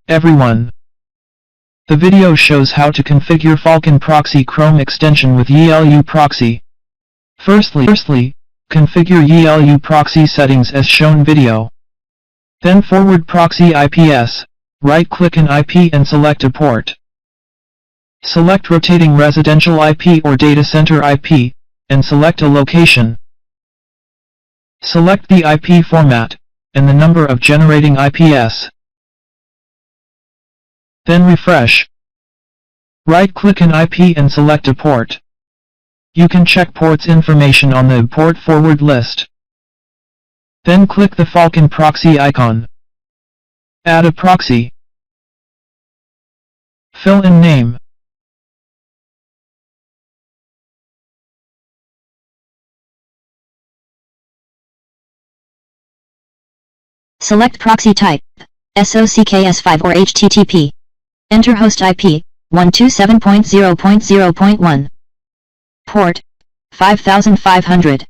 everyone. The video shows how to configure Falcon Proxy Chrome extension with YiLu Proxy. Firstly, configure YiLu Proxy settings as shown video. Then forward proxy IPs, right-click an IP and select a port. Select rotating residential IP or data center IP, and select a location. Select the IP format, and the number of generating IPs. Then refresh. Right-click an IP and select a port. You can check ports information on the port forward list. Then click the Falcon Proxy icon. Add a proxy. Fill in name. Select proxy type, SOCKS5 or HTTP. Enter host IP, 127.0.0.1. Port, 5500.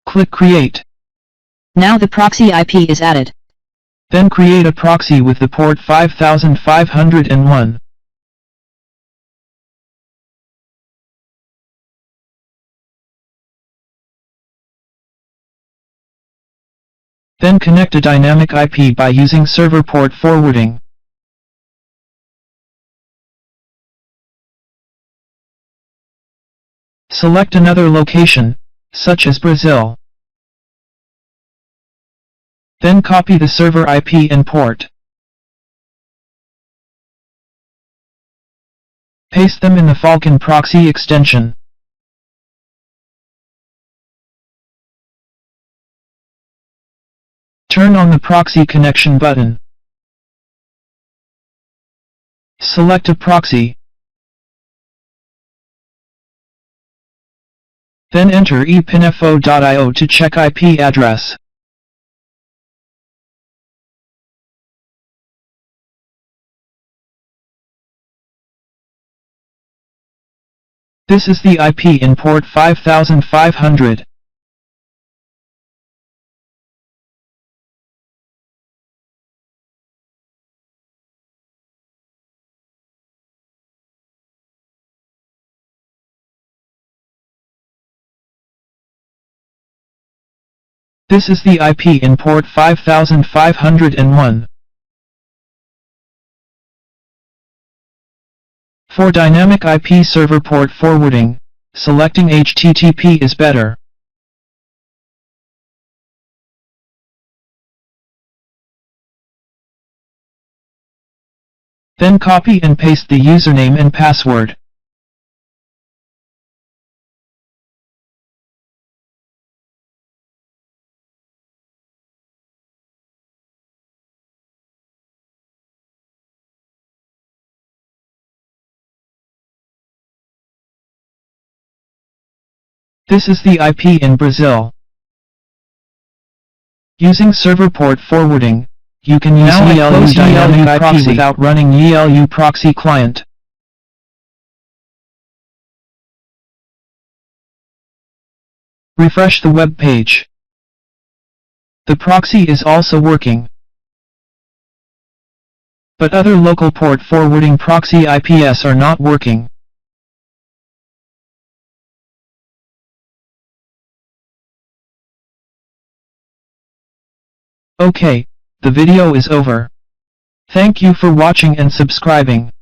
Click Create. Now the proxy IP is added. Then create a proxy with the port 5501. Then connect a dynamic IP by using server port forwarding. Select another location, such as Brazil. Then copy the server IP and port. Paste them in the Falcon Proxy extension. Turn on the proxy connection button. Select a proxy. Then enter epinfo.io to check IP address. This is the IP in port 5500. This is the IP in port 5501. For dynamic IP server port forwarding, selecting HTTP is better. Then copy and paste the username and password. This is the IP in Brazil. Using server port forwarding, you can use YiLu dynamic IP without running YiLu Proxy client. Refresh the web page. The proxy is also working. But other local port forwarding proxy IPs are not working. Okay, the video is over. Thank you for watching and subscribing.